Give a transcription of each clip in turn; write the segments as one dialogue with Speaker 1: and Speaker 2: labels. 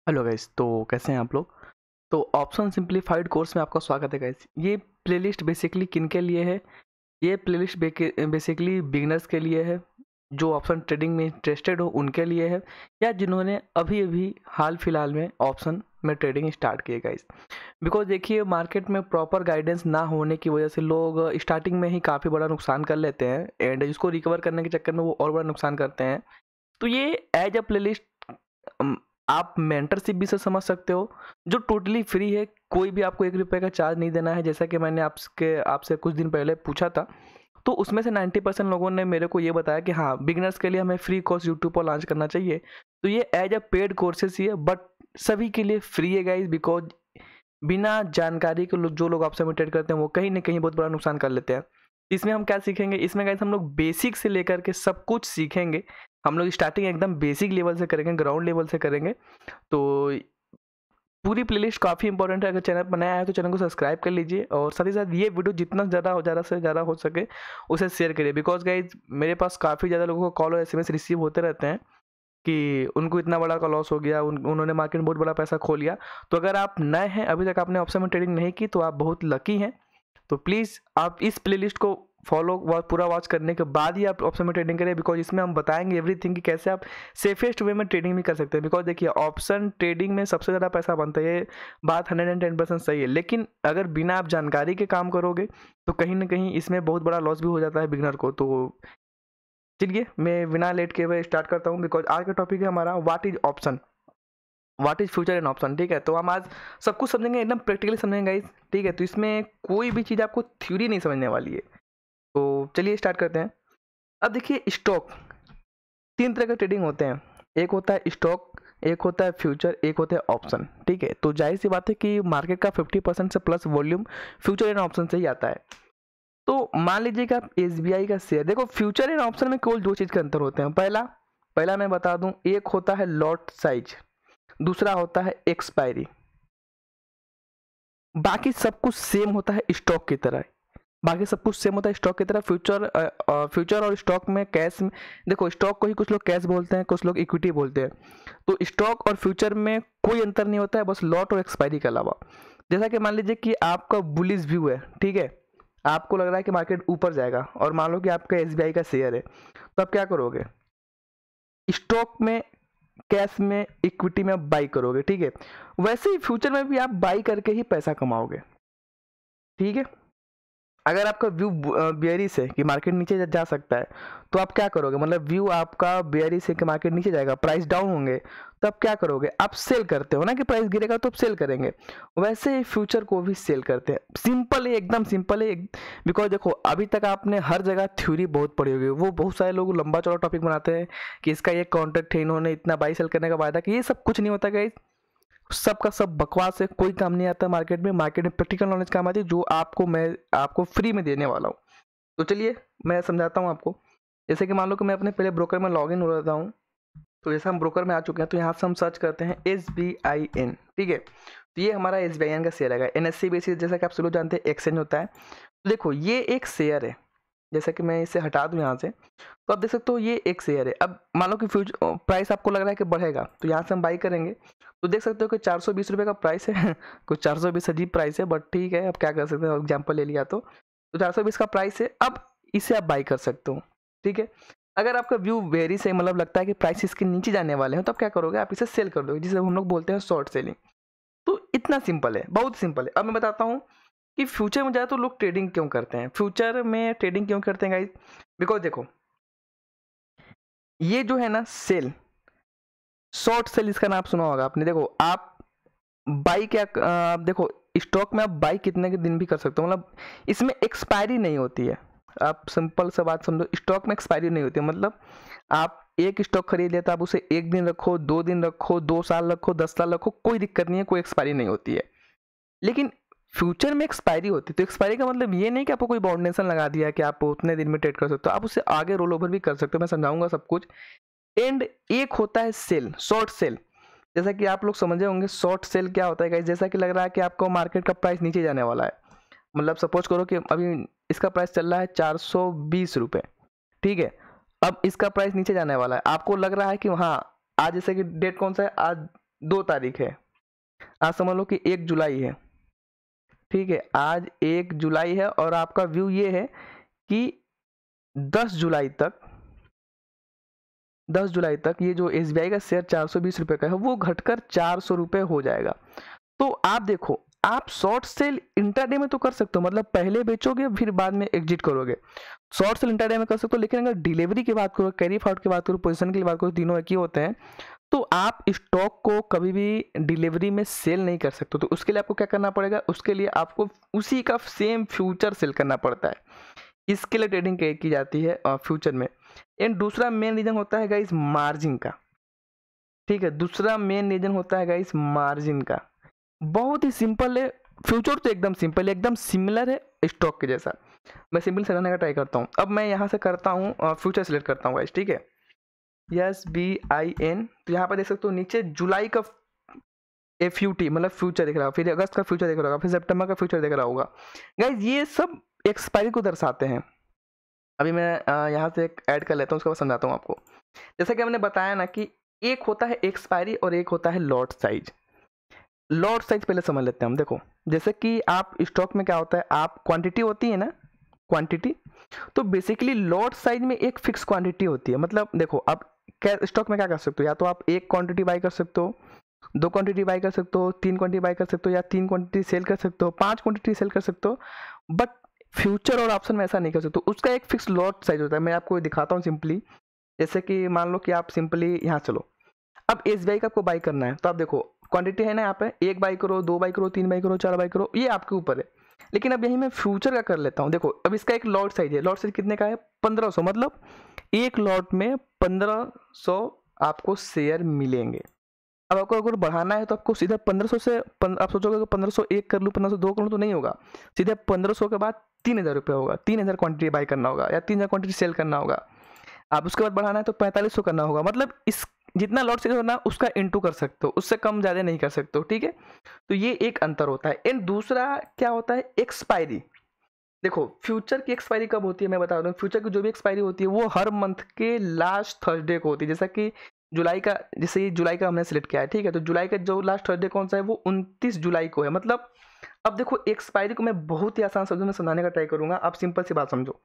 Speaker 1: Hello guys, तो कैसे हैं आप लोग। तो ऑप्शन सिंप्लीफाइड कोर्स में आपका स्वागत है गाइस। ये प्लेलिस्ट बेसिकली किन के लिए है? ये प्लेलिस्ट बेसिकली बिगिनर्स के लिए है, जो ऑप्शन ट्रेडिंग में इंटरेस्टेड हो उनके लिए है, या जिन्होंने अभी अभी हाल फिलहाल में ऑप्शन में ट्रेडिंग स्टार्ट किए गाइस। बिकॉज देखिए, मार्केट में प्रॉपर गाइडेंस ना होने की वजह से लोग स्टार्टिंग में ही काफ़ी बड़ा नुकसान कर लेते हैं, एंड इसको रिकवर करने के चक्कर में वो और बड़ा नुकसान करते हैं। तो ये एज अ प्लेलिस्ट आप मेंटरशिप भी से समझ सकते हो, जो टोटली फ्री है। कोई भी आपको ₹1 का चार्ज नहीं देना है। जैसा कि मैंने आपसे कुछ दिन पहले पूछा था, तो उसमें से 90% लोगों ने मेरे को ये बताया कि हाँ, बिगिनर्स के लिए हमें फ्री कोर्स यूट्यूब पर लॉन्च करना चाहिए। तो ये एज अ पेड कोर्सेस ही है, बट सभी के लिए फ्री है गाइज। बिकॉज बिना जानकारी के जो लोग आपसे ट्रेड करते हैं वो कहीं ना कहीं बहुत बड़ा नुकसान कर लेते हैं। इसमें हम क्या सीखेंगे? इसमें गाइस हम लोग बेसिक से लेकर के सब कुछ सीखेंगे। हम लोग स्टार्टिंग एकदम बेसिक लेवल से करेंगे, ग्राउंड लेवल से करेंगे। तो पूरी प्लेलिस्ट काफ़ी इंपॉर्टेंट है। अगर चैनल बनाया है तो चैनल को सब्सक्राइब कर लीजिए, और साथ ही साथ ये वीडियो जितना ज़्यादा हो सके उसे शेयर करिए। बिकॉज गाइज मेरे पास काफ़ी ज़्यादा लोगों को कॉल और एसएमएस रिसीव होते रहते हैं कि उनको इतना बड़ा का लॉस हो गया, उन्होंने मार्केट में बहुत बड़ा पैसा खो लिया। तो अगर आप नए हैं, अभी तक आपने ऑप्शन में ट्रेडिंग नहीं की, तो आप बहुत लकी हैं। तो प्लीज़ आप इस प्लेलिस्ट को फॉलो पूरा वॉच करने के बाद ही आप ऑप्शन में ट्रेडिंग करें। बिकॉज इसमें हम बताएंगे एवरीथिंग कि कैसे आप सेफेस्ट वे में ट्रेडिंग भी कर सकते हैं। बिकॉज देखिए, ऑप्शन ट्रेडिंग में सबसे ज़्यादा पैसा बनता है, ये बात 110% सही है। लेकिन अगर बिना आप जानकारी के काम करोगे तो कहीं ना कहीं इसमें बहुत बड़ा लॉस भी हो जाता है बिगनर को। तो चलिए, मैं बिना लेट के हुए स्टार्ट करता हूँ। बिकॉज आज का टॉपिक है हमारा what is option, what is future and option. ठीक है, तो हम आज सब कुछ समझेंगे, एकदम प्रैक्टिकली समझेंगे गाइस। ठीक है, तो इसमें कोई भी चीज़ आपको थ्योरी नहीं समझने वाली है। तो चलिए स्टार्ट करते हैं। अब देखिए, स्टॉक, तीन तरह के ट्रेडिंग होते हैं। एक होता है स्टॉक, एक होता है फ्यूचर, एक होता है ऑप्शन। ठीक है, तो जाहिर सी बात है कि मार्केट का 50% से plus volume future and option से ही आता है। तो मान लीजिए कि आप एसबीआई का शेयर देखो, फ्यूचर एंड ऑप्शन में केवल दो चीज़ के अंतर होते हैं। पहला पहला मैं बता दूं, एक होता है लॉट साइज, दूसरा होता है एक्सपायरी। बाकी सब कुछ सेम होता है स्टॉक की तरह। बाकी सब कुछ सेम होता है स्टॉक की तरह। फ्यूचर और स्टॉक में कैश में, देखो, स्टॉक को ही कुछ लोग कैश बोलते हैं, कुछ लोग इक्विटी बोलते हैं। तो स्टॉक और फ्यूचर में कोई अंतर नहीं होता है, बस लॉट और एक्सपायरी के अलावा। जैसा कि मान लीजिए कि आपका बुलिश व्यू है, ठीक है, आपको लग रहा है कि मार्केट ऊपर जाएगा, और मान लो कि आपका एसबीआई का शेयर है, तो आप क्या करोगे? स्टॉक में, कैश में, इक्विटी में बाई करोगे। ठीक है, वैसे ही फ्यूचर में भी आप बाई करके ही पैसा कमाओगे। ठीक है, अगर आपका व्यू बेयरिश है कि मार्केट नीचे जा सकता है, तो आप क्या करोगे? मतलब व्यू आपका बेयरिश है कि मार्केट नीचे जाएगा, प्राइस डाउन होंगे, तो आप क्या करोगे? आप सेल करते हो ना, कि प्राइस गिरेगा तो आप सेल करेंगे। वैसे ही फ्यूचर को भी सेल करते हैं। सिंपल है, एकदम सिंपल है। बिकॉज देखो, अभी तक आपने हर जगह थ्योरी बहुत पढ़ी होगी। वो बहुत सारे लोग लंबा चौड़ा टॉपिक बनाते हैं कि इसका ये कॉन्ट्रैक्ट है, इन्होंने इतना बाई सेल करने का वायदा किया। ये सब कुछ नहीं होता गाइस, सब का सब बकवास है। कोई काम नहीं आता मार्केट में। मार्केट में प्रैक्टिकल नॉलेज काम आती है, जो मैं आपको फ्री में देने वाला हूँ। तो चलिए मैं समझाता हूँ आपको। जैसे कि मान लो कि मैं अपने पहले ब्रोकर में लॉग इन हो जाता हूँ। तो जैसे हम ब्रोकर में आ चुके हैं, तो यहाँ से हम सर्च करते हैं SBIN। ठीक है, तो ये हमारा SBIN का शेयर है। NSE बेसिस, जैसा कि आप सब लोग जानते हैं, एक्सचेंज होता है। तो देखो, ये एक शेयर है। जैसा कि मैं इसे हटा दूं यहाँ से, तो आप देख सकते हो ये एक शेयर है। अब मान लो कि फ्यूचर प्राइस आपको लग रहा है कि बढ़ेगा, तो यहाँ से हम बाई करेंगे। तो देख सकते हो कि 420 रुपये का प्राइस है। कुछ 420 अजीब प्राइस है, बट ठीक है, अब क्या कर सकते हैं, एग्जाम्पल ले लिया। तो 420 का प्राइस है। अब इसे आप बाई कर सकते हो। ठीक है, अगर आपका व्यू वेरी से, मतलब लगता है कि प्राइस इसके नीचे जाने वाले हैं, तो आप क्या करोगे? आप इसे सेल कर दोगे, जिसे हम लोग बोलते हैं शॉर्ट सेलिंग। तो इतना सिंपल है, बहुत सिंपल है। अब मैं बताता हूँ कि फ्यूचर में ज़्यादा तो लोग ट्रेडिंग क्यों करते हैं। फ्यूचर में ट्रेडिंग क्यों करते हैं गाइस? बिकॉज देखो, ये जो है ना सेल, शॉर्ट सेल, इसका नाम सुना होगा आपने। देखो, आप बाई क्या, आप देखो, स्टॉक में आप बाई कितने के दिन भी कर सकते हो। मतलब इसमें एक्सपायरी नहीं होती है। आप सिंपल सा बात समझो, स्टॉक में एक्सपायरी नहीं होती है। मतलब आप एक स्टॉक खरीद लेते, आप उसे 1 दिन रखो, 2 दिन रखो, 2 साल रखो, 10 साल रखो, कोई दिक्कत नहीं है, कोई एक्सपायरी नहीं होती है। लेकिन फ्यूचर में एक्सपायरी होती है। तो एक्सपायरी का मतलब ये नहीं कि आपको कोई बाउंडेशन लगा दिया है कि आप उतने दिन में ट्रेड कर सकते हो। आप उससे आगे रोल ओवर भी कर सकते हो। मैं समझाऊंगा सब कुछ। एंड एक होता है सेल, शॉर्ट सेल। जैसा कि आप लोग समझे होंगे शॉर्ट सेल क्या होता है गाइस। जैसा कि लग रहा है कि आपको मार्केट का प्राइस नीचे जाने वाला है। मतलब सपोज करो कि अभी इसका प्राइस चल रहा है 420 रुपये। ठीक है, अब इसका प्राइस नीचे जाने वाला है। आपको लग रहा है कि हाँ, आज जैसे कि डेट कौन सा है, आज 2 तारीख है, आज समझ लो कि 1 जुलाई है, ठीक है, आज 1 जुलाई है और आपका व्यू ये है कि 10 जुलाई तक 10 जुलाई तक ये जो एसबीआई का शेयर 420 रुपये का है वो घटकर 400 रुपये हो जाएगा। तो आप देखो, आप शॉर्ट सेल इंट्राडे में तो कर सकते हो, मतलब पहले बेचोगे फिर बाद में एग्जिट करोगे, शॉर्ट सेल इंट्राडे में कर सकते हो। लेकिन अगर डिलीवरी की बात करो, कैरी फॉरवर्ड की बात करो, पोजीशन की बात करो, तीनों एक ही होते हैं, तो आप स्टॉक को कभी भी डिलीवरी में सेल नहीं कर सकते। तो उसके लिए आपको क्या करना पड़ेगा, उसके लिए आपको उसी का सेम फ्यूचर सेल करना पड़ता है, इसके लिए ट्रेडिंग की जाती है फ्यूचर में। एंड दूसरा मेन रीजन होता है गाइस मार्जिन का, ठीक है, दूसरा मेन रीजन होता है गाइस मार्जिन का। बहुत ही सिंपल है, फ्यूचर तो एकदम सिंपल है, एकदम सिमिलर है स्टॉक के जैसा। मैं सिंपल समझाने का ट्राई करता हूँ। अब मैं यहाँ से करता हूँ फ्यूचर सेलेक्ट करता हूँ गाइस, ठीक है, SBIN। तो यहाँ पर देख सकते हो नीचे जुलाई का FUT मतलब फ्यूचर दिख रहा होगा, फिर अगस्त का फ्यूचर दिख रहा होगा, फिर सितंबर का फ्यूचर दिख रहा होगा। गाइस ये सब एक्सपायरी को दर्शाते हैं। अभी मैं यहाँ से एक ऐड कर लेता हूँ, उसके बाद समझाता हूँ आपको। जैसा कि हमने बताया ना कि एक होता है एक्सपायरी और एक होता है लॉट साइज। लॉट साइज पहले समझ लेते हैं हम। देखो, जैसे कि आप स्टॉक में क्या होता है, आप क्वांटिटी होती है ना, क्वांटिटी, तो बेसिकली लॉट साइज में एक फिक्स क्वांटिटी होती है। मतलब देखो, आप स्टॉक में क्या कर सकते हो, या तो आप 1 क्वांटिटी बाई कर सकते हो, 2 क्वांटिटी बाई कर सकते हो, 3 क्वांटिटी बाई कर सकते हो, या 3 क्वांटिटी सेल कर सकते हो, 5 क्वांटिटी सेल कर सकते हो। बट फ्यूचर और ऑप्शन में ऐसा नहीं कर सकते, उसका एक फिक्स लॉट साइज होता है। मैं आपको दिखाता हूँ सिंपली। जैसे कि मान लो कि आप सिंपली यहाँ चलो, अब SBI का आपको बाई करना है, तो आप देखो क्वांटिटी है ना, यहाँ पे 1 बाई करो, 2 बाई करो, 3 बाई करो, 4 बाई करो, ये आपके ऊपर है। लेकिन अब यही मैं फ्यूचर का कर लेता हूँ। देखो, अब इसका एक लॉट साइज है, लॉट साइज कितने का है, 1500, मतलब एक लॉट में 1500 आपको शेयर मिलेंगे। अब आपको अगर बढ़ाना है तो आपको सीधा 1500 से आप सोचोगे कि 1501 कर लूँ, 1502 कर लूँ, तो नहीं होगा। सीधे 1500 के बाद 3000 रुपये होगा, 3000 क्वांटिटी बाई करना होगा या 3000 क्वांटिटी सेल करना होगा। आप उसके बाद बढ़ाना है तो 4500 करना होगा। मतलब इस जितना लॉट सेल होना उसका इंटू कर सकते हो, उससे कम ज़्यादा नहीं कर सकते हो, ठीक है। तो ये एक अंतर होता है। एंड दूसरा क्या होता है, एक्सपायरी। देखो, फ्यूचर की एक्सपायरी कब होती है मैं बता दूं। फ्यूचर की जो भी एक्सपायरी होती है वो हर मंथ के लास्ट थर्सडे को होती है। जैसा कि जुलाई का, जैसे ये जुलाई का हमने सेलेक्ट किया है, ठीक है, तो जुलाई का जो लास्ट थर्सडे कौन सा है, वो 29 जुलाई को है। मतलब अब देखो, एक्सपायरी को मैं बहुत ही आसान शब्दों में समझाने का ट्राई करूंगा, आप सिंपल सी बात समझो,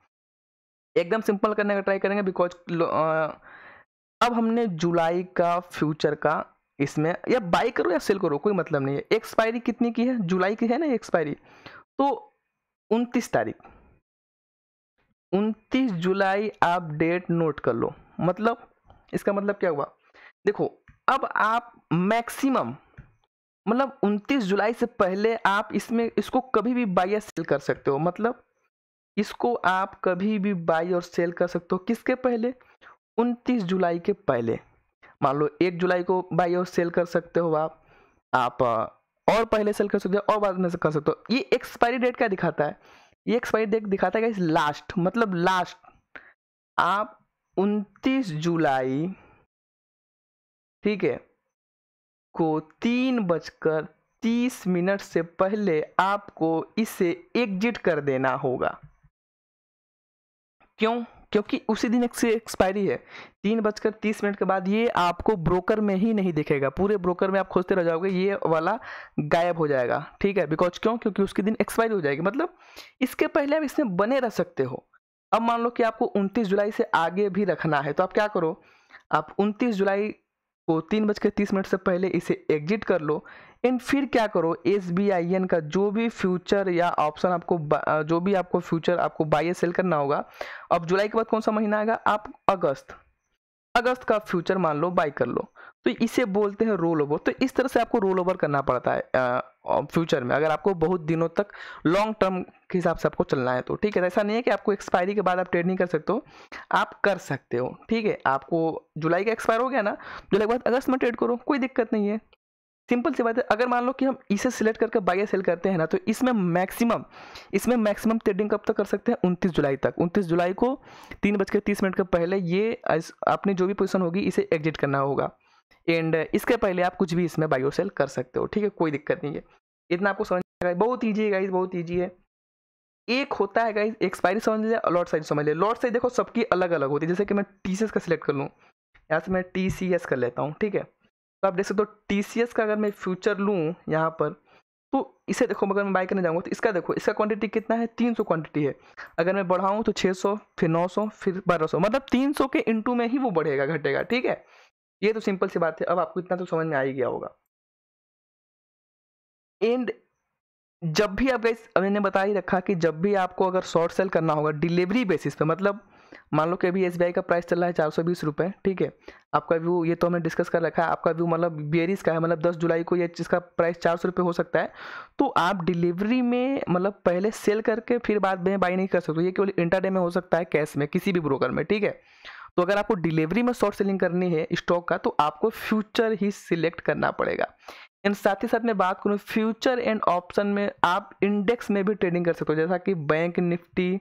Speaker 1: एकदम सिंपल करने का ट्राई करेंगे। बिकॉज अब हमने जुलाई का फ्यूचर का इसमें, या बाई करो या सेल करो कोई मतलब नहीं है, एक्सपायरी कितनी की है, जुलाई की है ना एक्सपायरी, तो 29 तारीख, 29 जुलाई आप डेट नोट कर लो। मतलब इसका मतलब क्या हुआ, देखो, अब आप मैक्सिमम, मतलब 29 जुलाई से पहले आप इसको कभी भी बाई या सेल कर सकते हो। मतलब इसको आप कभी भी बाई और सेल कर सकते हो, किसके पहले, 29 जुलाई के पहले। मान लो 1 जुलाई को बाई और सेल कर सकते हो आप और पहले सेल कर सकते हो और बाद में से कर सकते हो। ये एक्सपायरी डेट क्या दिखाता है, ये एक्सपायरी डेट दिखाता है कि लास्ट, मतलब लास्ट आप 29 जुलाई, ठीक है, को 3:30 से पहले आपको इसे एग्जिट कर देना होगा। क्यों, क्योंकि उसी दिन से एक्सपायरी है। 3:30 के बाद ये आपको ब्रोकर में ही नहीं दिखेगा, पूरे ब्रोकर में आप खोजते रह जाओगे, ये वाला गायब हो जाएगा, ठीक है। बिकॉज क्यों, क्योंकि उसके दिन एक्सपायरी हो जाएगी। मतलब इसके पहले आप इसमें बने रह सकते हो। अब मान लो कि आपको 29 जुलाई से आगे भी रखना है, तो आप क्या करो, आप 29 जुलाई को 3:30 से पहले इसे एग्जिट कर लो। एंड फिर क्या करो, SBIN का जो भी फ्यूचर या ऑप्शन आपको, जो भी आपको फ्यूचर आपको बाई या सेल करना होगा। अब जुलाई के बाद कौन सा महीना आएगा, आप अगस्त का फ्यूचर मान लो बाई कर लो, तो इसे बोलते हैं रोल ओवर। तो इस तरह से आपको रोल ओवर करना पड़ता है फ्यूचर में, अगर आपको बहुत दिनों तक लॉन्ग टर्म के हिसाब से आपको चलना है तो, ठीक है। ऐसा नहीं है कि आपको एक्सपायरी के बाद आप ट्रेड नहीं कर सकते हो, आप कर सकते हो, ठीक है। आपको जुलाई का एक्सपायर हो गया ना, जुलाई के बाद अगस्त में ट्रेड करो, कोई दिक्कत नहीं है, सिंपल सी बात है। अगर मान लो कि हम इसे सिलेक्ट करके बाई या सेल करते हैं ना, तो इसमें मैक्सिमम ट्रेडिंग कब तक कर सकते हैं, 29 जुलाई तक। 29 जुलाई को 3:30 के पहले ये आपने जो भी पोजीशन होगी इसे एग्जिट करना होगा। एंड इसके पहले आप कुछ भी इसमें बाई और सेल कर सकते हो, ठीक है, कोई दिक्कत नहीं है। इतना आपको समझ आएगा, बहुत ईजी है गाइस, बहुत ईजी है। एक होता है गाइस एक्सपायरी समझ लिया, और लॉट साइज समझ लिया। लॉट साइज देखो सबकी अलग अलग होती है। जैसे कि मैं TCS का सिलेक्ट कर लूँ, यहाँ से मैं TCS कर लेता हूँ, ठीक है। तो आप देख सकते हो TCS का अगर मैं फ्यूचर लूँ यहाँ पर, तो इसे देखो अगर मैं बाय करने जाऊँगा तो इसका देखो, इसका क्वांटिटी कितना है, 300 क्वांटिटी है। अगर मैं बढ़ाऊँ तो 600, फिर 900, फिर 1200, मतलब 300 के इंटू में ही वो बढ़ेगा घटेगा, ठीक है। ये तो सिंपल सी बात है, अब आपको इतना तो समझ में आ ही गया होगा। एंड जब भी आप गाइस, मैंने बता ही रखा कि जब भी आपको अगर शॉर्ट सेल करना होगा डिलीवरी बेसिस पे, मतलब मान लो कि अभी SBI का प्राइस चल रहा है 420 रुपये, ठीक है। आपका व्यू ये तो हमने डिस्कस कर रखा है, आपका व्यू मतलब बेरिस का है, मतलब 10 जुलाई को ये जिसका प्राइस 400 रुपये हो सकता है। तो आप डिलीवरी में मतलब पहले सेल करके फिर बाद में बाई नहीं कर सकते, ये केवल इंटरडे में हो सकता है, कैश में किसी भी ब्रोकर में, ठीक है। तो अगर आपको डिलीवरी में शॉर्ट सेलिंग करनी है स्टॉक का, तो आपको फ्यूचर ही सिलेक्ट करना पड़ेगा। एंड साथ ही साथ मैं बात करूँ फ्यूचर एंड ऑप्शन में, आप इंडेक्स में भी ट्रेडिंग कर सकते हो, जैसा कि बैंक निफ्टी,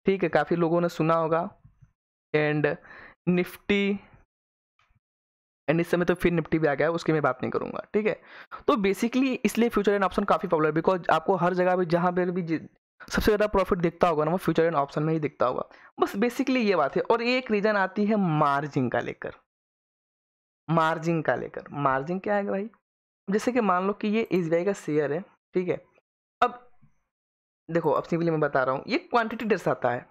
Speaker 1: ठीक है, काफ़ी लोगों ने सुना होगा। एंड निफ्टी, एंड इस समय तो फिर निफ्टी भी आ गया है, उसकी मैं बात नहीं करूंगा, ठीक है। तो बेसिकली इसलिए फ्यूचर एंड ऑप्शन काफ़ी पॉपुलर, बिकॉज आपको हर जगह पे जहाँ पर भी सबसे ज़्यादा प्रॉफिट दिखता होगा ना, वो फ्यूचर एंड ऑप्शन में ही दिखता होगा। बस बेसिकली ये बात है। और एक रीज़न आती है मार्जिन का लेकर। मार्जिन क्या है भाई, जैसे कि मान लो कि ये SBI का शेयर है, ठीक है। अब देखो, अब सिंपली मैं बता रहा हूँ, ये क्वांटिटी दर्शाता है।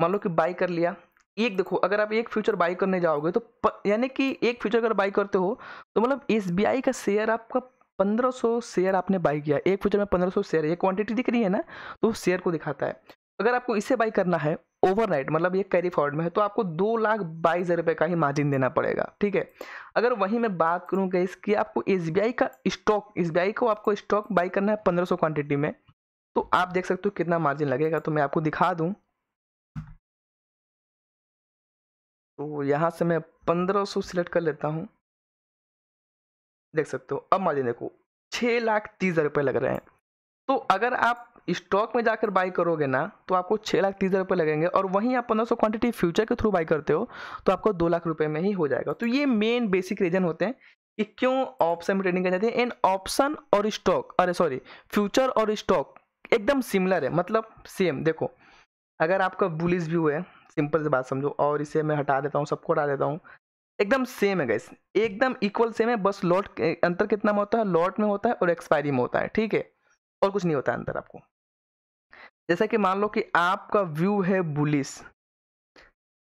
Speaker 1: मान लो कि बाई कर लिया एक, देखो अगर आप एक फ्यूचर बाई करने जाओगे तो यानी कि एक फ्यूचर अगर बाई करते हो तो मतलब SBI का शेयर आपका 1500 शेयर आपने बाई किया, एक फ्यूचर में 1500 शेयर, ये क्वांटिटी दिख रही है ना, तो शेयर को दिखाता है। अगर आपको इसे बाई करना है ओवरनाइट, मतलब ये कैरी फॉरवर्ड में है, तो आपको 2,22,000 रुपये का ही मार्जिन देना पड़ेगा, ठीक है। अगर वहीं मैं बात करूँ गाइस कि आपको SBI का स्टॉक, SBI को आपको स्टॉक बाई करना है 1500 क्वांटिटी में, तो आप देख सकते हो कितना मार्जिन लगेगा। तो मैं आपको दिखा दूं, तो यहाँ से मैं 1500 सिलेक्ट कर लेता हूँ, देख सकते हो अब मार्जिन देखो 6,30,000 रुपये लग रहे हैं। तो अगर आप स्टॉक में जाकर बाई करोगे ना, तो आपको 6,30,000 रुपये लगेंगे, और वहीं आप 1500 क्वांटिटी फ्यूचर के थ्रू बाई करते हो तो आपको 2 लाख रुपये में ही हो जाएगा। तो ये मेन बेसिक रीजन होते हैं कि क्यों ऑप्शन में ट्रेडिंग कर जाती है। एंड ऑप्शन और स्टॉक, अरे सॉरी, फ्यूचर और स्टॉक एकदम सिमिलर है, मतलब सेम। देखो अगर आपका बुलिश व्यू है, सिंपल सी बात समझो, और इसे मैं हटा देता हूँ, सबको हटा देता हूँ, एकदम सेम है गाइस, एकदम इक्वल सेम है। बस लॉट अंतर कितना में होता है, लॉट में होता है और एक्सपायरी में होता है, ठीक है, और कुछ नहीं होता है अंतर आपको। जैसा कि मान लो कि आपका व्यू है बुलिश,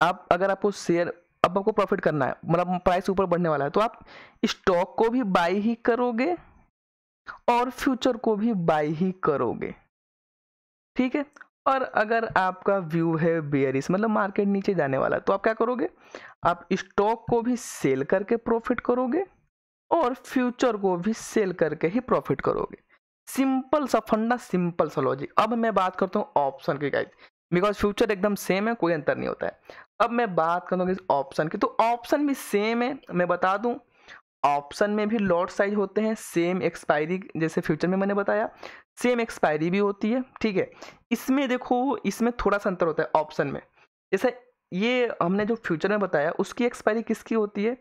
Speaker 1: आप अगर आपको शेयर, अब आपको प्रॉफिट करना है, मतलब प्राइस ऊपर बढ़ने वाला है, तो आप स्टॉक को भी बाई ही करोगे और फ्यूचर को भी बाई ही करोगे, ठीक है। और अगर आपका व्यू है बेयरिश, मतलब मार्केट नीचे जाने वाला है, तो आप क्या करोगे, आप स्टॉक को भी सेल करके प्रॉफिट करोगे और फ्यूचर को भी सेल करके ही प्रॉफिट करोगे। सिंपल सा फंडा, सिंपल सा लॉजिक। अब मैं बात करता हूँ ऑप्शन की गाइस, बिकॉज फ्यूचर एकदम सेम है, कोई अंतर नहीं होता है। अब मैं बात करता हूँ ऑप्शन की, तो ऑप्शन भी सेम है। मैं बता दूं, ऑप्शन में भी लॉट साइज होते हैं, सेम एक्सपायरी, जैसे फ्यूचर में मैंने बताया सेम एक्सपायरी भी होती है, ठीक है। इसमें देखो, इसमें थोड़ा सा अंतर होता है ऑप्शन में। जैसे ये हमने जो फ्यूचर में बताया, उसकी एक्सपायरी किसकी होती है,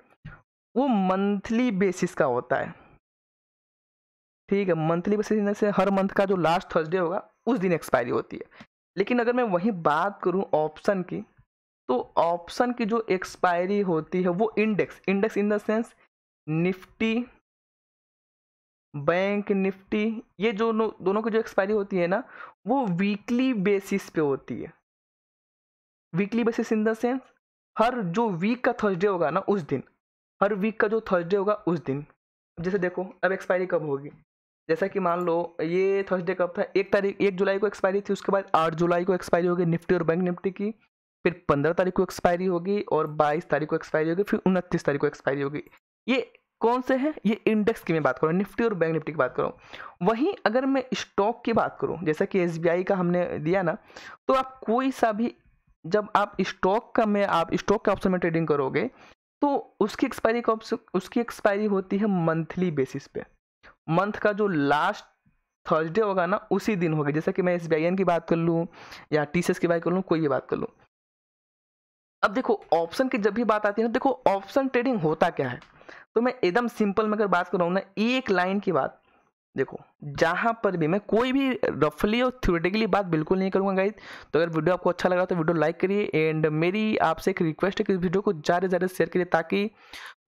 Speaker 1: वो मंथली बेसिस का होता है, ठीक है। मंथली बेसिस से हर मंथ का जो लास्ट थर्सडे होगा उस दिन एक्सपायरी होती है। लेकिन अगर मैं वही बात करूं ऑप्शन की, तो ऑप्शन की जो एक्सपायरी होती है वो index in the sense Nifty, bank Nifty, ये जो दोनों की जो एक्सपायरी होती है ना, वो वीकली बेसिस पे होती है। Weekly basis in the sense हर जो वीक का थर्सडे होगा ना उस दिन, हर वीक का जो थर्सडे होगा उस दिन। जैसे देखो अब एक्सपायरी कब होगी, जैसा कि मान लो ये थर्सडे कब था, 1 जुलाई को एक्सपायरी थी, उसके बाद 8 जुलाई को एक्सपायरी होगी निफ्टी और बैंक निफ्टी की, फिर 15 तारीख को एक्सपायरी होगी, और 22 तारीख को एक्सपायरी होगी, फिर 29 तारीख को एक्सपायरी होगी। ये कौन से हैं, ये इंडेक्स की मैं बात करूँ, निफ्टी और बैंक निफ्टी की बात करूँ। वहीं अगर मैं स्टॉक की बात करूँ, जैसा कि SBI का हमने दिया ना, तो आप कोई सा भी, जब आप स्टॉक का में, आप स्टॉक के ऑप्शन में ट्रेडिंग करोगे, तो उसकी एक्सपायरी कब से, उसकी एक्सपायरी होती है मंथली बेसिस पे। मंथ का जो लास्ट थर्सडे होगा ना उसी दिन होगी। जैसे कि मैं SBI की बात कर लूँ या TCS की बात कर लूँ, कोई भी बात कर लूँ। अब देखो ऑप्शन की जब भी बात आती है ना, देखो ऑप्शन ट्रेडिंग होता क्या है, तो मैं एकदम सिंपल में अगर बात कर रहा हूँ ना, एक लाइन की बात, देखो जहां पर भी मैं कोई भी रफली और थ्योरेटिकली बात बिल्कुल नहीं करूंगा गाइस। तो अगर वीडियो आपको अच्छा लगा तो वीडियो लाइक करिए, एंड मेरी आपसे एक रिक्वेस्ट है कि इस वीडियो को ज़्यादा से ज़्यादा शेयर करिए, ताकि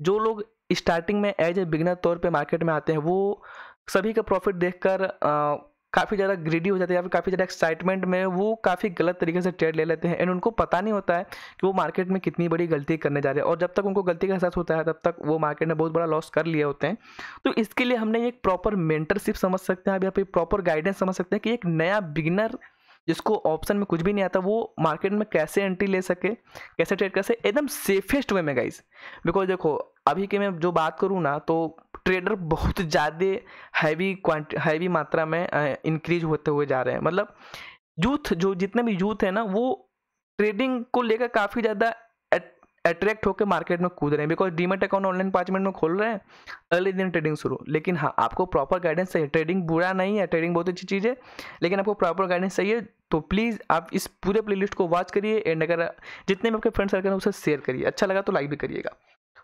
Speaker 1: जो लोग स्टार्टिंग में एज ए बिगिनर तौर पे मार्केट में आते हैं वो सभी का प्रॉफिट देखकर काफ़ी ज़्यादा ग्रीडी हो जाते हैं या फिर काफ़ी ज़्यादा एक्साइटमेंट में वो काफ़ी गलत तरीके से ट्रेड ले लेते हैं एंड उनको पता नहीं होता है कि वो मार्केट में कितनी बड़ी गलती करने जा रहे हैं, और जब तक उनको गलती का एहसास होता है तब तक वो मार्केट में बहुत बड़ा लॉस कर लिए होते हैं। तो इसके लिए हमने एक प्रॉपर मेंटरशिप समझ सकते हैं या फिर प्रॉपर गाइडेंस समझ सकते हैं कि एक नया बिगिनर जिसको ऑप्शन में कुछ भी नहीं आता वो मार्केट में कैसे एंट्री ले सके, कैसे ट्रेड कर सके एकदम सेफेस्ट वे में गाइस। बिकॉज देखो अभी की मैं जो बात करूँ ना तो ट्रेडर बहुत ज़्यादा हैवी मात्रा में इंक्रीज होते हुए जा रहे हैं। मतलब यूथ जो जितने भी यूथ है ना वो ट्रेडिंग को लेकर काफ़ी ज़्यादा अट्रैक्ट होकर मार्केट में कूद रहे हैं। Because demat account online 5 minute में खोल रहे हैं, अगले दिन ट्रेडिंग शुरू। लेकिन हाँ आपको प्रॉपर गाइडेंस चाहिए। ट्रेडिंग बुरा नहीं है, ट्रेडिंग बहुत अच्छी चीज़ है, लेकिन आपको प्रॉपर गाइडेंस चाहिए। तो प्लीज़ आप इस पूरे प्लेलिस्ट को वॉच करिए एंड अगर जितने भी आपके फ्रेंड सर्कल हैं उसे शेयर करिए, अच्छा लगा तो लाइक भी करिएगा।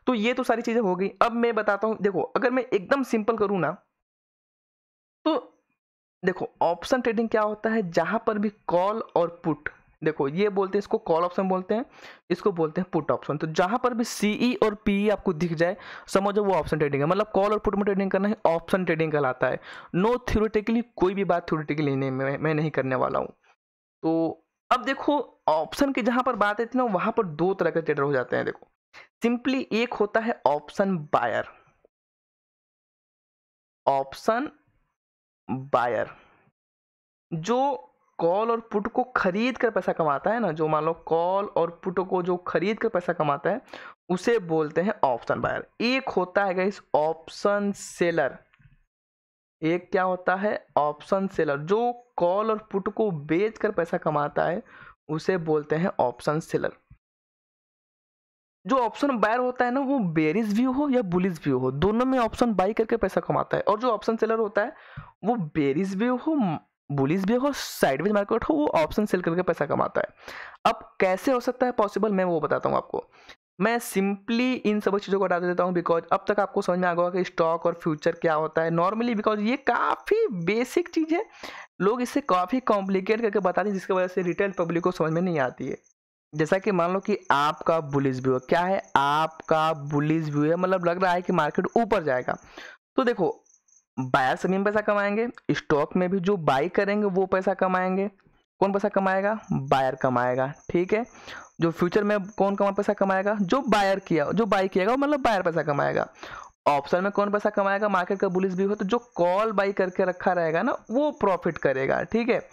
Speaker 1: तो ये तो सारी चीज़ें हो गई। अब मैं बताता हूँ, देखो अगर मैं एकदम सिंपल करूँ ना तो देखो ऑप्शन ट्रेडिंग क्या होता है, जहां पर भी कॉल और पुट, देखो ये बोलते हैं इसको कॉल ऑप्शन बोलते हैं, इसको बोलते हैं पुट ऑप्शन। तो जहां पर भी सीई और पीई आपको दिख जाए समझो वो ऑप्शन ट्रेडिंग है। मतलब कॉल और पुट में ट्रेडिंग करना है ऑप्शन ट्रेडिंग कहलाता है। नो थ्योरेटिकली, कोई भी बात थ्योरेटिकली नहीं मैं नहीं करने वाला हूँ। तो अब देखो ऑप्शन की जहां पर बात आती है ना वहां पर दो तरह के ट्रेडर हो जाते हैं। देखो सिंपली एक होता है ऑप्शन बायर, ऑप्शन बायर जो कॉल और पुट को खरीद कर पैसा कमाता है ना, जो मान लो कॉल और पुट को जो खरीद कर पैसा कमाता है उसे बोलते हैं ऑप्शन बायर। एक होता है गाइस ऑप्शन सेलर, एक क्या होता है ऑप्शन सेलर जो कॉल और पुट को बेच कर पैसा कमाता है उसे बोलते हैं ऑप्शन सेलर। जो ऑप्शन बायर होता है ना वो बेरिश व्यू हो या बुलिश व्यू हो दोनों में ऑप्शन बाई करके पैसा कमाता है, और जो ऑप्शन सेलर होता है वो बेरिश व्यू हो बुलिश व्यू हो साइडवेज मार्केट हो वो ऑप्शन सेल करके पैसा कमाता है। अब कैसे हो सकता है पॉसिबल मैं वो बताता हूँ आपको। मैं सिंपली इन सब चीज़ों को हटा देता हूँ बिकॉज अब तक आपको समझ में आ गया कि स्टॉक और फ्यूचर क्या होता है नॉर्मली, बिकॉज ये काफ़ी बेसिक चीज़ है। लोग इसे काफ़ी कॉम्प्लिकेट करके बताते हैं जिसकी वजह से रिटेल पब्लिक को समझ में नहीं आती है। जैसा कि मान लो कि आपका बुलिश व्यू है, क्या है आपका बुलिश व्यू है, मतलब लग रहा है कि मार्केट ऊपर जाएगा। तो देखो बायर सभी में पैसा कमाएंगे, स्टॉक में भी जो बाई करेंगे वो पैसा कमाएंगे। कौन पैसा कमाएगा, बायर कमाएगा, ठीक है। जो फ्यूचर में कौन पैसा कमाएगा, जो बायर किया जो बाई किएगा मतलब बायर पैसा कमाएगा। ऑप्शन में कौन पैसा कमाएगा, मार्केट का बुलिश व्यू है तो जो कॉल बाई करके रखा रहेगा ना वो प्रॉफिट करेगा, ठीक है।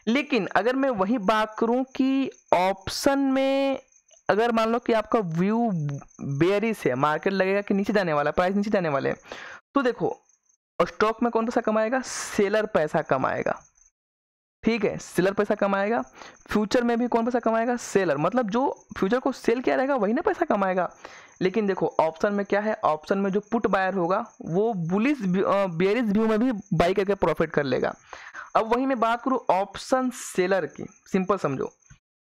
Speaker 1: लेकिन अगर मैं वही बात करूं कि ऑप्शन में अगर मान लो कि आपका व्यू बेयरिश है, मार्केट लगेगा कि नीचे जाने वाला, प्राइस नीचे जाने वाले, तो देखो स्टॉक में कौन पैसा कमाएगा, सेलर पैसा कमाएगा, ठीक है, सेलर पैसा कमाएगा। फ्यूचर में भी कौन पैसा कमाएगा, सेलर, मतलब जो फ्यूचर को सेल किया रहेगा वही ना पैसा कमाएगा। लेकिन देखो ऑप्शन में क्या है, ऑप्शन में जो पुट बायर होगा वो बुलिश बेयरिश व्यू में भी बाई करके प्रॉफिट कर लेगा। अब वही मैं बात करूं ऑप्शन सेलर की, सिंपल समझो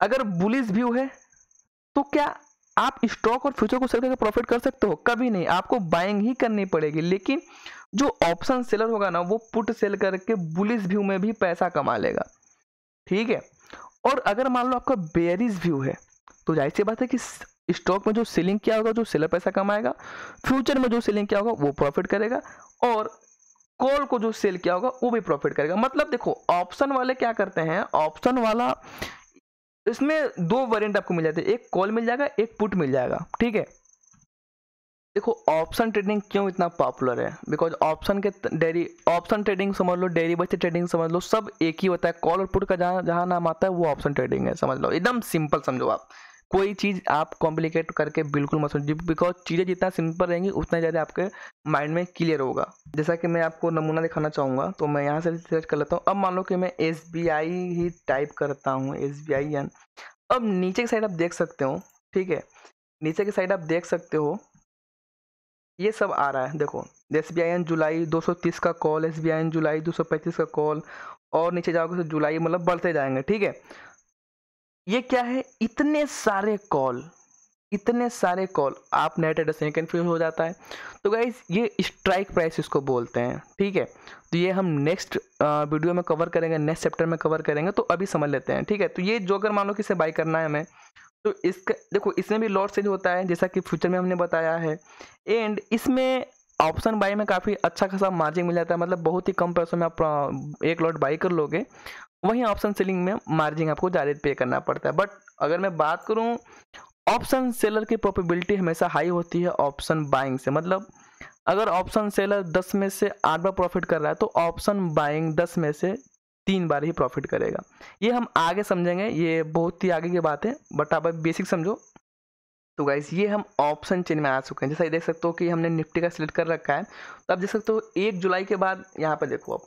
Speaker 1: अगर बुलिश व्यू है तो क्या आप स्टॉक और फ्यूचर को सेल करके प्रॉफिट कर सकते हो, कभी नहीं, आपको बाइंग ही करनी पड़ेगी। लेकिन जो ऑप्शन सेलर होगा ना वो पुट सेल करके बुलिश व्यू में भी पैसा कमा लेगा, ठीक है। और अगर मान लो आपका बेयरिश व्यू है तो जाहिर सी बात है कि स्टॉक में जो सेलिंग किया होगा जो सेलर पैसा कमाएगा, फ्यूचर में जो सेलिंग किया होगा वो प्रॉफिट करेगा, और कॉल को जो सेल किया होगा वो भी प्रॉफिट करेगा। मतलब देखो ऑप्शन वाले क्या करते हैं, ऑप्शन वाला इसमें दो वेरिएंट आपको मिल जाते हैं, एक कॉल मिल जाएगा एक पुट मिल जाएगा, ठीक है। देखो ऑप्शन ट्रेडिंग क्यों इतना पॉपुलर है, बिकॉज ऑप्शन ट्रेडिंग समझ लो, डेरिवेटिव ट्रेडिंग समझ लो, सब एक ही होता है। कॉल और पुट का जहाँ नाम आता है वो ऑप्शन ट्रेडिंग है, समझ लो, एकदम सिंपल समझो आप। कोई चीज़ आप कॉम्प्लिकेट करके बिल्कुल मत समझिए, बिकॉज चीज़ें जितना सिंपल रहेंगी उतना ज़्यादा आपके माइंड में क्लियर होगा। जैसा कि मैं आपको नमूना दिखाना चाहूँगा तो मैं यहाँ से सर्च कर लेता हूँ। अब मान लो कि मैं SBI ही टाइप करता हूँ, SBI। अब नीचे की साइड आप देख सकते हो, ठीक है, नीचे की साइड आप देख सकते हो ये सब आ रहा है। देखो SBI जुलाई 230 का कॉल, SBI जुलाई 235 का कॉल, और नीचे जाओगे तो जुलाई मतलब बढ़ते जाएंगे, ठीक है। ये क्या है, इतने सारे कॉल आप नेट एड्रेस से कंफ्यूज हो जाता है। तो गाइस ये स्ट्राइक प्राइस इसको बोलते हैं, ठीक है। तो ये हम नेक्स्ट वीडियो में कवर करेंगे, नेक्स्ट चैप्टर में कवर करेंगे, तो अभी समझ लेते हैं, ठीक है। तो ये जो अगर मान लो कि इसे बाई करना है हमें तो इसका देखो इसमें भी लॉट सेल होता है जैसा कि फ्यूचर में हमने बताया है, एंड इसमें ऑप्शन बाई में काफ़ी अच्छा खासा मार्जिन मिल जाता है, मतलब बहुत ही कम पैसों में आप एक लॉट बाई कर लोगे। वहीं ऑप्शन सेलिंग में मार्जिन आपको ज़्यादा पे करना पड़ता है। बट अगर मैं बात करूं, ऑप्शन सेलर की प्रोबेबिलिटी हमेशा हाई होती है ऑप्शन बाइंग से। मतलब अगर ऑप्शन सेलर 10 में से 8 बार प्रॉफिट कर रहा है तो ऑप्शन बाइंग 10 में से 3 बार ही प्रॉफिट करेगा। ये हम आगे समझेंगे, ये बहुत ही आगे की बात है, बट आप बेसिक समझो। तो गाइस ये हम ऑप्शन चेन में आ चुके हैं। जैसा ये देख सकते हो कि हमने निफ्टी का सिलेक्ट कर रखा है, तो आप देख सकते हो 1 जुलाई के बाद यहाँ पर देखो, अब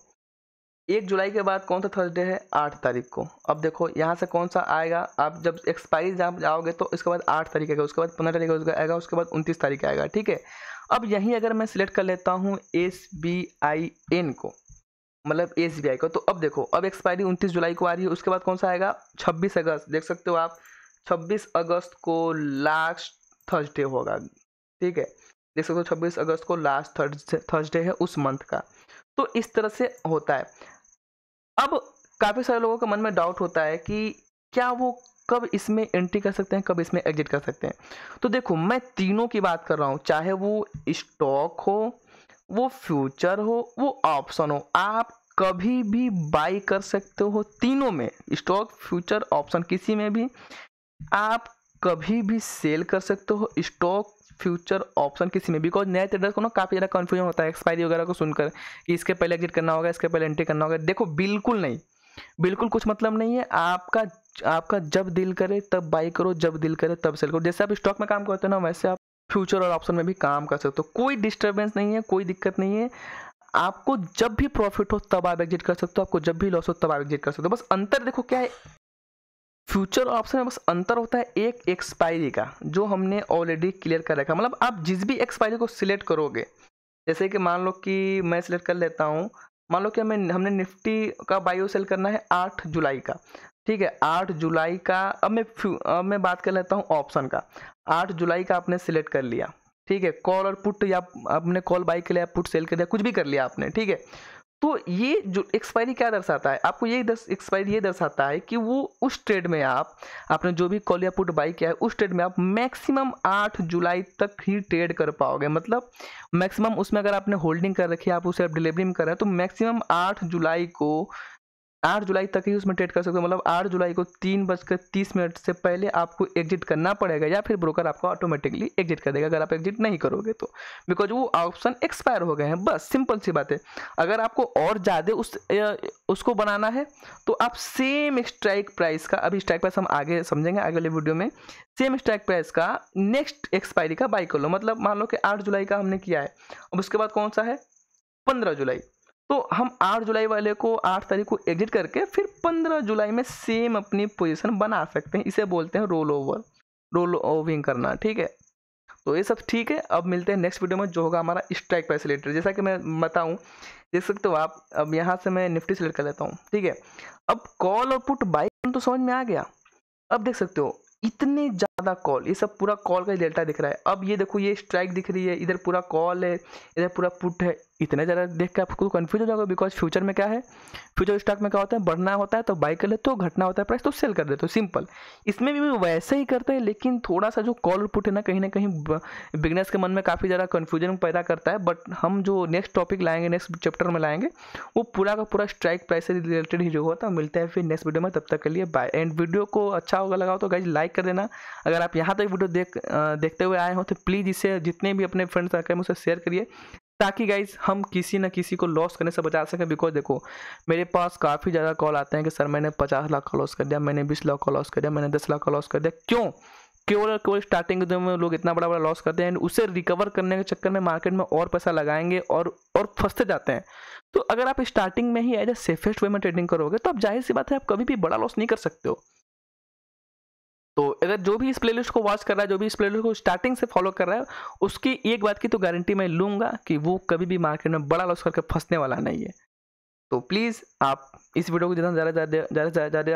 Speaker 1: 1 जुलाई के बाद कौन सा थर्सडे है, 8 तारीख को। अब देखो यहाँ से कौन सा आएगा, आप जब एक्सपायरी जहाँ जाओगे तो इसके बाद 8 तारीख आएगा, उसके बाद 15 तारीख आएगा, उसके बाद 29 तारीख आएगा, ठीक है। अब यहीं अगर मैं सिलेक्ट कर लेता हूँ SBIN को, मतलब SBI को, तो अब देखो अब एक्सपायरी 29 जुलाई को आ रही है, उसके बाद कौन सा आएगा 26 अगस्त। देख सकते हो आप 26 अगस्त को लास्ट थर्सडे होगा, ठीक है। देख सकते हो 26 अगस्त को लास्ट थर्सडे है उस मंथ का। तो इस तरह से होता है। अब काफ़ी सारे लोगों के मन में डाउट होता है कि क्या वो कब इसमें एंट्री कर सकते हैं, कब इसमें एग्जिट कर सकते हैं। तो देखो मैं तीनों की बात कर रहा हूँ, चाहे वो स्टॉक हो, वो फ्यूचर हो, वो ऑप्शन हो, आप कभी भी बाई कर सकते हो तीनों में, स्टॉक फ्यूचर ऑप्शन किसी में भी आप कभी भी सेल कर सकते हो, स्टॉक फ्यूचर ऑप्शन किसी में। बिकॉज नए ट्रेडर्स को ना काफ़ी ज़्यादा कन्फ्यूजन होता है एक्सपायरी वगैरह को सुनकर कि इसके पहले एग्जिट करना होगा, इसके पहले एंट्री करना होगा। देखो बिल्कुल नहीं, बिल्कुल कुछ मतलब नहीं है। आपका जब दिल करे तब बाई करो, जब दिल करे तब सेल करो। जैसे आप स्टॉक में काम करते हो ना, वैसे आप फ्यूचर और ऑप्शन में भी काम कर सकते हो। कोई डिस्टर्बेंस नहीं है, कोई दिक्कत नहीं है। आपको जब भी प्रॉफिट हो तब आप एग्जिट कर सकते हो, आपको जब भी लॉस हो तब आप एग्जिट कर सकते हो। बस अंतर देखो क्या है, फ्यूचर और ऑप्शन में बस अंतर होता है एक एक्सपायरी का, जो हमने ऑलरेडी क्लियर कर रखा। मतलब आप जिस भी एक्सपायरी को सिलेक्ट करोगे, जैसे कि मान लो कि मैं सिलेक्ट कर लेता हूँ, मान लो कि हमने निफ्टी का बायो सेल करना है 8 जुलाई का, ठीक है। 8 जुलाई का अब मैं बात कर लेता हूँ ऑप्शन का। 8 जुलाई का आपने सिलेक्ट कर लिया, ठीक है। कॉल और पुट, या आपने कॉल बाई के लिए पुट सेल कर दिया, कुछ भी कर लिया आपने, ठीक है। तो ये जो एक्सपायरी क्या दर्शाता है आपको, ये एक्सपायरी ये दर्शाता है कि वो उस ट्रेड में आपने जो भी कॉल या पुट बाई किया है उस ट्रेड में आप मैक्सिमम 8 जुलाई तक ही ट्रेड कर पाओगे। मतलब मैक्सिमम उसमें अगर आपने होल्डिंग कर रखी है, आप उसे डिलीवरी में कर रहे हैं, तो मैक्सिमम 8 जुलाई तक ही उसमें ट्रेड कर सकते हो। मतलब 8 जुलाई को 3:30 से पहले आपको एग्जिट करना पड़ेगा, या फिर ब्रोकर आपको ऑटोमेटिकली एग्जिट कर देगा अगर आप एग्जिट नहीं करोगे तो, बिकॉज वो ऑप्शन एक्सपायर हो गए हैं। बस सिंपल सी बात है। अगर आपको और ज़्यादा उसको बनाना है तो आप सेम स्ट्राइक प्राइस का, अभी स्ट्राइक प्राइस हम आगे समझेंगे आगे वाले वीडियो में, सेम स्ट्राइक प्राइस का नेक्स्ट एक्सपायरी का बाई कर लो। मतलब मान लो कि 8 जुलाई का हमने किया है, अब उसके बाद कौन सा है 15 जुलाई, तो हम 8 जुलाई वाले को 8 तारीख को एग्जिट करके फिर 15 जुलाई में सेम अपनी पोजीशन बना सकते हैं। इसे बोलते हैं रोल ओविंग करना, ठीक है। तो ये सब ठीक है। अब मिलते हैं नेक्स्ट वीडियो में जो होगा हमारा स्ट्राइक प्राइस रिलेटेड। जैसा कि मैं बताऊं, देख सकते हो आप, अब यहाँ से मैं निफ्टी सेलेक्ट कर लेता हूँ, ठीक है। अब कॉल और पुट बाई तो समझ में आ गया। अब देख सकते हो इतने ज़्यादा कॉल, ये सब पूरा कॉल का डेल्टा दिख रहा है। अब ये देखो ये स्ट्राइक दिख रही है, इधर पूरा कॉल है, इधर पूरा पुट है। इतने ज़्यादा देख के आपको कंफ्यूज हो जाएगा, बिकॉज फ्यूचर में क्या है, फ्यूचर स्टॉक में क्या होता है, बढ़ना होता है तो बाई कर लेते हो, घटना होता है प्राइस तो सेल कर देते हो, सिंपल। इसमें भी वैसे ही करते हैं, लेकिन थोड़ा सा जो कॉल और पुट है ना, कहीं बिगनर्स के मन में काफ़ी ज़्यादा कन्फ्यूजन पैदा करता है। बट हम जो नेक्स्ट टॉपिक लाएंगे, नेक्स्ट चैप्टर में लाएंगे, वो पूरा का पूरा स्ट्राइक प्राइस से रिलेटेड ही जो होता है। मिलते हैं फिर नेक्स्ट वीडियो में, तब तक के लिए बाय। एंड वीडियो को अच्छा होगा लगा तो गाइज लाइक कर देना। अगर आप यहाँ तक वीडियो देखते हुए आए हो तो प्लीज़ इसे जितने भी अपने फ्रेंड्स सर्कल में उसे शेयर करिए, ताकि गाइज हम किसी न किसी को लॉस करने से बचा सकें। बिकॉज देखो मेरे पास काफ़ी ज़्यादा कॉल आते हैं कि सर मैंने 50 लाख का लॉस कर दिया, मैंने 20 लाख का लॉस कर दिया, मैंने 10 लाख का लॉस कर दिया। क्यों? केवल स्टार्टिंग के दिन में लोग इतना बड़ा लॉस करते हैं, उसे रिकवर करने के चक्कर में मार्केट में और पैसा लगाएंगे और फंसते जाते हैं। तो अगर आप स्टार्टिंग में ही एज ए सेफेस्ट वे में ट्रेडिंग करोगे तो आप जाहिर सी बात है आप कभी भी बड़ा लॉस नहीं कर सकते हो। तो अगर जो भी इस प्लेलिस्ट को वॉच कर रहा है, जो भी इस प्लेलिस्ट को स्टार्टिंग से फॉलो कर रहा है, उसकी एक बात की तो गारंटी मैं लूंगा कि वो कभी भी मार्केट में बड़ा लॉस करके फंसने वाला नहीं है। तो प्लीज़ आप इस वीडियो को जितना ज़्यादा